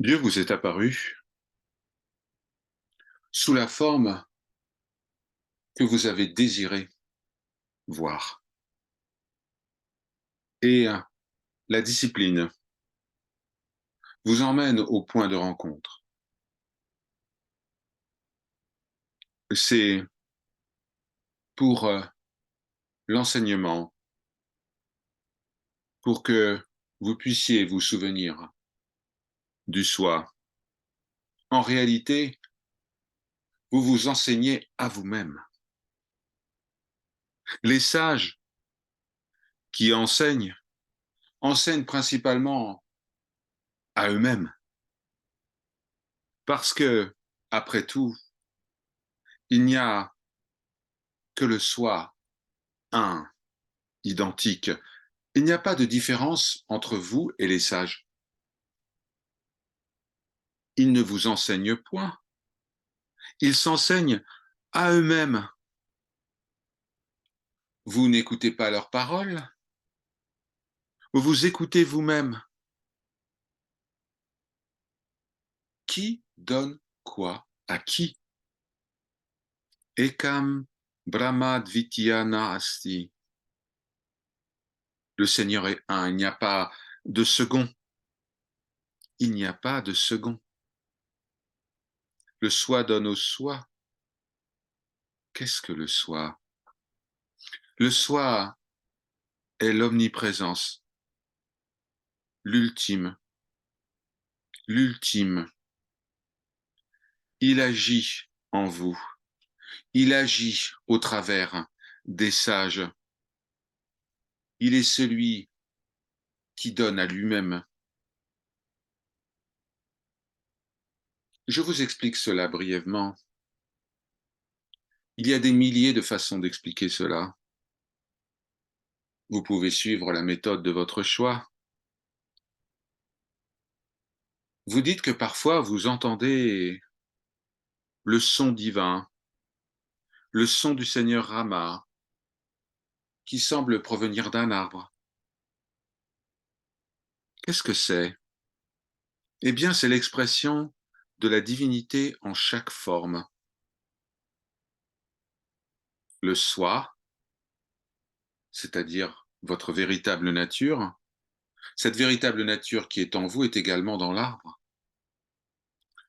Dieu vous est apparu sous la forme que vous avez désiré voir. Et la discipline vous emmène au point de rencontre. C'est pour l'enseignement, pour que vous puissiez vous souvenir du soi. En réalité, vous vous enseignez à vous-même. Les sages qui enseignent principalement à eux-mêmes. Parce que, après tout, il n'y a que le soi, un, identique. Il n'y a pas de différence entre vous et les sages. Ils ne vous enseignent point. Ils s'enseignent à eux-mêmes. Vous n'écoutez pas leurs paroles. Vous écoutez vous-même. Qui donne quoi à qui? Ekam Brahma Dvitiyana Asti. Le Seigneur est un. Il n'y a pas de second. Il n'y a pas de second. Le soi donne au soi. Qu'est-ce que le soi? Le soi est l'omniprésence, l'ultime, l'ultime. Il agit en vous. Il agit au travers des sages. Il est celui qui donne à lui-même. Je vous explique cela brièvement. Il y a des milliers de façons d'expliquer cela. Vous pouvez suivre la méthode de votre choix. Vous dites que parfois vous entendez le son divin, le son du Seigneur Rama, qui semble provenir d'un arbre. Qu'est-ce que c'est? Eh bien, c'est l'expression de la divinité en chaque forme. Le soi, c'est-à-dire votre véritable nature, cette véritable nature qui est en vous est également dans l'arbre.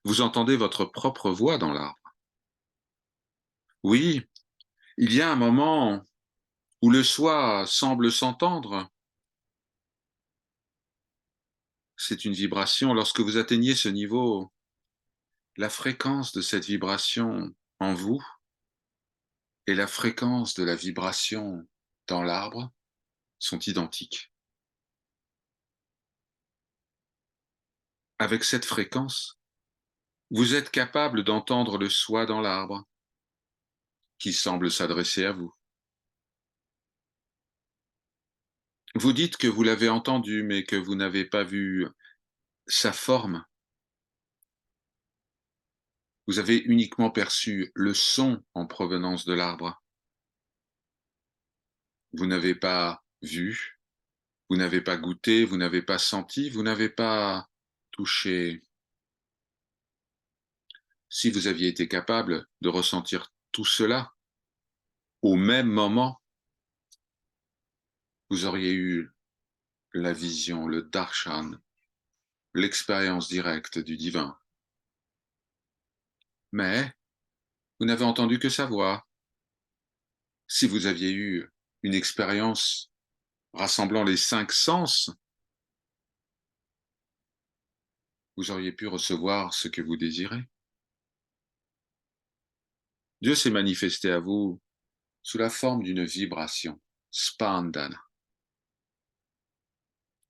Vous entendez votre propre voix dans l'arbre. Oui, il y a un moment où le soi semble s'entendre. C'est une vibration. Lorsque vous atteignez ce niveau, la fréquence de cette vibration en vous et la fréquence de la vibration dans l'arbre sont identiques. Avec cette fréquence, vous êtes capable d'entendre le soi dans l'arbre qui semble s'adresser à vous. Vous dites que vous l'avez entendu, mais que vous n'avez pas vu sa forme. Vous avez uniquement perçu le son en provenance de l'arbre. Vous n'avez pas vu, vous n'avez pas goûté, vous n'avez pas senti, vous n'avez pas touché. Si vous aviez été capable de ressentir tout cela au même moment, vous auriez eu la vision, le darshan, l'expérience directe du divin. Mais vous n'avez entendu que sa voix. Si vous aviez eu une expérience rassemblant les 5 sens, vous auriez pu recevoir ce que vous désirez. Dieu s'est manifesté à vous sous la forme d'une vibration, spandana.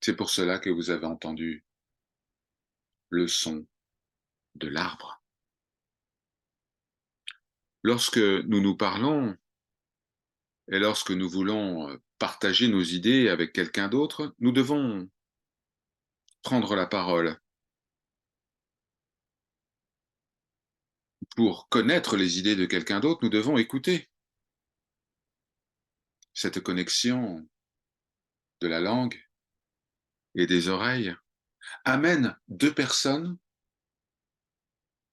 C'est pour cela que vous avez entendu le son de l'arbre. Lorsque nous nous parlons et lorsque nous voulons partager nos idées avec quelqu'un d'autre, nous devons prendre la parole. Pour connaître les idées de quelqu'un d'autre, nous devons écouter. Cette connexion de la langue et des oreilles amène deux personnes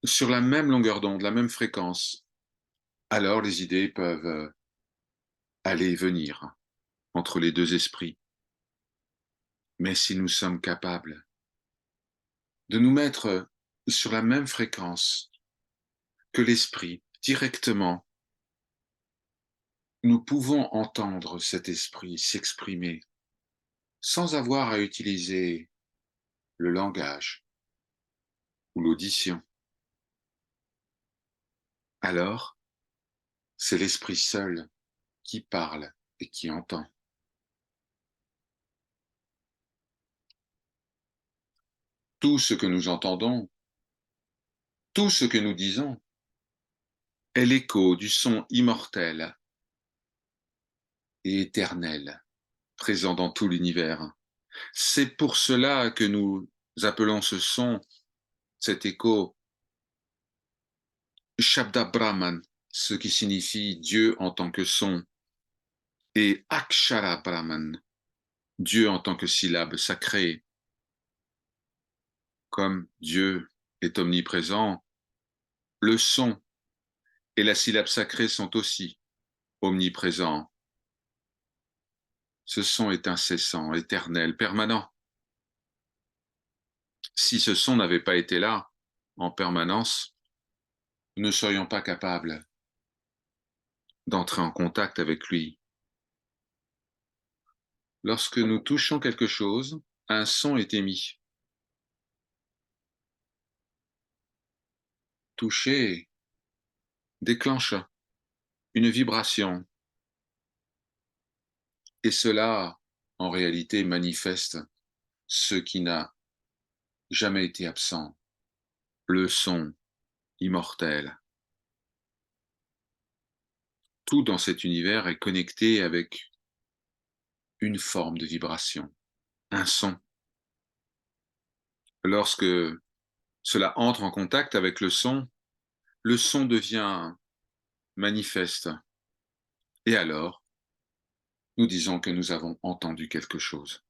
sur la même longueur d'onde, la même fréquence, alors les idées peuvent aller et venir entre les deux esprits. Mais si nous sommes capables de nous mettre sur la même fréquence que l'esprit directement, nous pouvons entendre cet esprit s'exprimer sans avoir à utiliser le langage ou l'audition. Alors, c'est l'esprit seul qui parle et qui entend. Tout ce que nous entendons, tout ce que nous disons, est l'écho du son immortel et éternel présent dans tout l'univers. C'est pour cela que nous appelons ce son, cet écho, Shabda Brahman, ce qui signifie Dieu en tant que son, et Akshara Brahman, Dieu en tant que syllabe sacrée. Comme Dieu est omniprésent, le son et la syllabe sacrée sont aussi omniprésents. Ce son est incessant, éternel, permanent. Si ce son n'avait pas été là, en permanence, nous ne serions pas capables d'entrer en contact avec lui. Lorsque nous touchons quelque chose, un son est émis. Toucher déclenche une vibration, et cela, en réalité, manifeste ce qui n'a jamais été absent, le son immortel. Tout dans cet univers est connecté avec une forme de vibration, un son. Lorsque cela entre en contact avec le son devient manifeste. Et alors, nous disons que nous avons entendu quelque chose.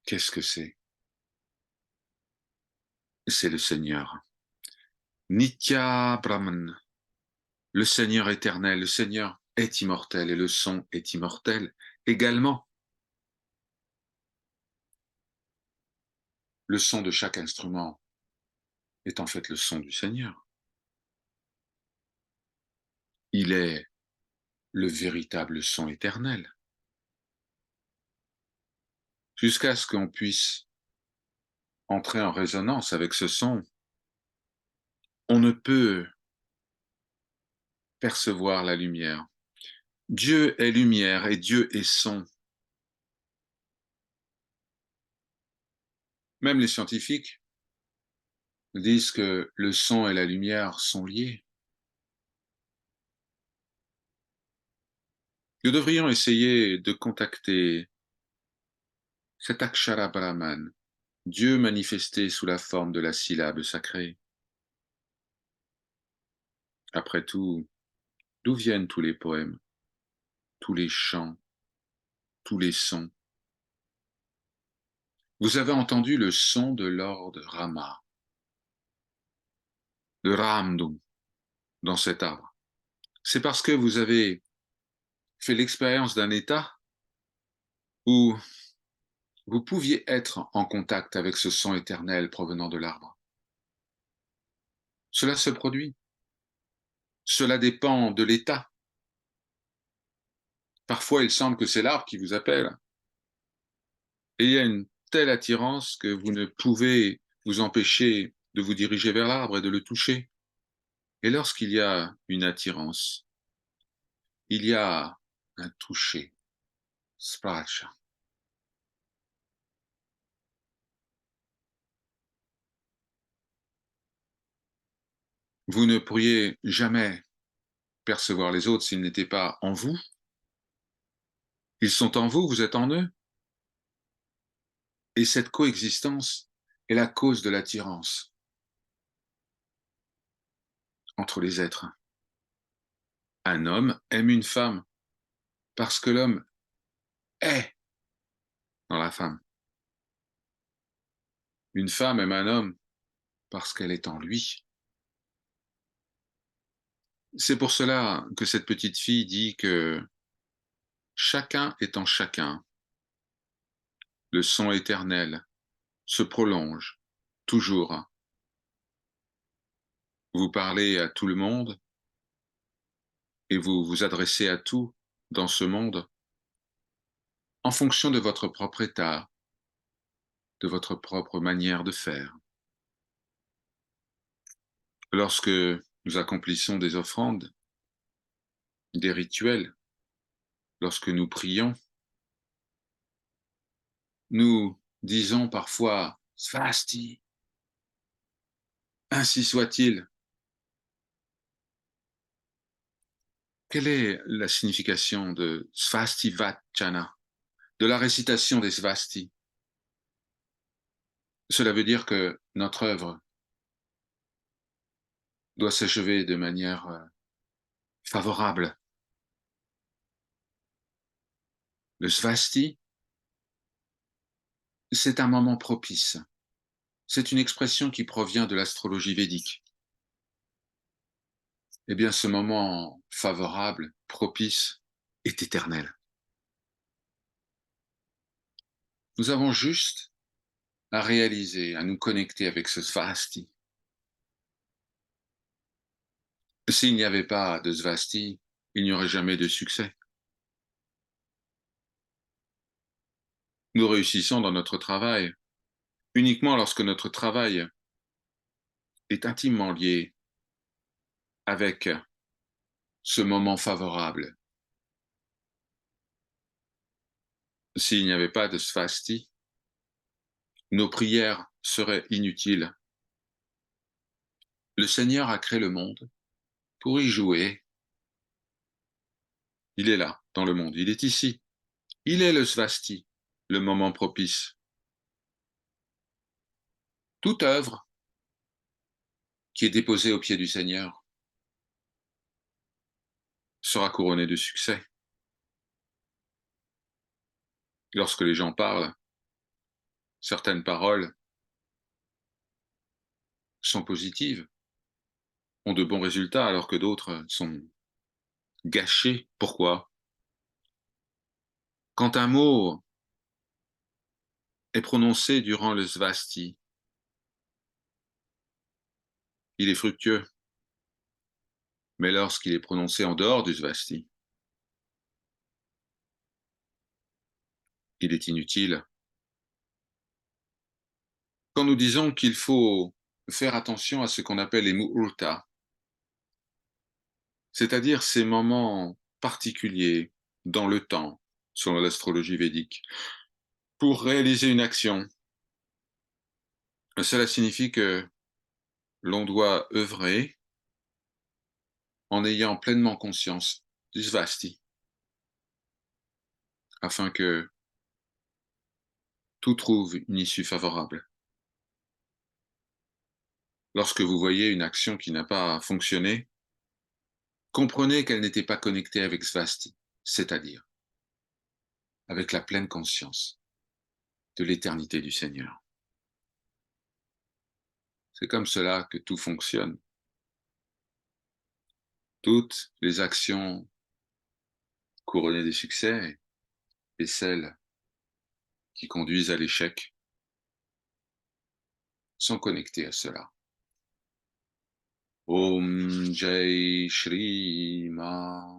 Qu'est-ce que c'est? C'est le Seigneur. Nitya Brahman, le Seigneur éternel, le Seigneur est immortel et le son est immortel également. Le son de chaque instrument est en fait le son du Seigneur. Il est le véritable son éternel. Jusqu'à ce qu'on puisse entrer en résonance avec ce son, on ne peut percevoir la lumière. Dieu est lumière et Dieu est son. Même les scientifiques disent que le son et la lumière sont liés. Nous devrions essayer de contacter cet Akshara Brahman, Dieu manifesté sous la forme de la syllabe sacrée. Après tout, d'où viennent tous les poèmes, tous les chants, tous les sons? Vous avez entendu le son de Lord Rama, de Ramdou, dans cet arbre. C'est parce que vous avez fait l'expérience d'un état où vous pouviez être en contact avec ce son éternel provenant de l'arbre. Cela se produit. Cela dépend de l'état. Parfois, il semble que c'est l'arbre qui vous appelle. Et il y a une telle attirance que vous ne pouvez vous empêcher de vous diriger vers l'arbre et de le toucher. Et lorsqu'il y a une attirance, il y a un toucher, splash. Vous ne pourriez jamais percevoir les autres s'ils n'étaient pas en vous. Ils sont en vous, vous êtes en eux. Et cette coexistence est la cause de l'attirance entre les êtres. Un homme aime une femme parce que l'homme est dans la femme. Une femme aime un homme parce qu'elle est en lui. C'est pour cela que cette petite fille dit que chacun est en chacun. Le son éternel se prolonge toujours. Vous parlez à tout le monde et vous vous adressez à tout dans ce monde en fonction de votre propre état, de votre propre manière de faire. Lorsque nous accomplissons des offrandes, des rituels, lorsque nous prions, nous disons parfois Svasti, ainsi soit-il. Quelle est la signification de Svasti Vachana, de la récitation des Svasti? Cela veut dire que notre œuvre doit s'achever de manière favorable. Le Svasti, c'est un moment propice. C'est une expression qui provient de l'astrologie védique. Eh bien, ce moment favorable, propice, est éternel. Nous avons juste à réaliser, à nous connecter avec ce Svasti. S'il n'y avait pas de Svasti, il n'y aurait jamais de succès. Nous réussissons dans notre travail uniquement lorsque notre travail est intimement lié avec ce moment favorable. S'il n'y avait pas de Svasti, nos prières seraient inutiles. Le Seigneur a créé le monde pour y jouer. Il est là, dans le monde, il est ici. Il est le Svasti, le moment propice. Toute œuvre qui est déposée aux pieds du Seigneur sera couronnée de succès. Lorsque les gens parlent, certaines paroles sont positives, ont de bons résultats, alors que d'autres sont gâchées. Pourquoi? Quand un mot est prononcé durant le Svasti, il est fructueux. Mais lorsqu'il est prononcé en dehors du Svasti, il est inutile. Quand nous disons qu'il faut faire attention à ce qu'on appelle les muhurta, c'est-à-dire ces moments particuliers dans le temps, selon l'astrologie védique, pour réaliser une action, cela signifie que l'on doit œuvrer en ayant pleinement conscience du Svasti, afin que tout trouve une issue favorable. Lorsque vous voyez une action qui n'a pas fonctionné, comprenez qu'elle n'était pas connectée avec Svasti, c'est-à-dire avec la pleine conscience de l'éternité du Seigneur. C'est comme cela que tout fonctionne. Toutes les actions couronnées des succès et celles qui conduisent à l'échec sont connectées à cela. Om Jai Shri Ma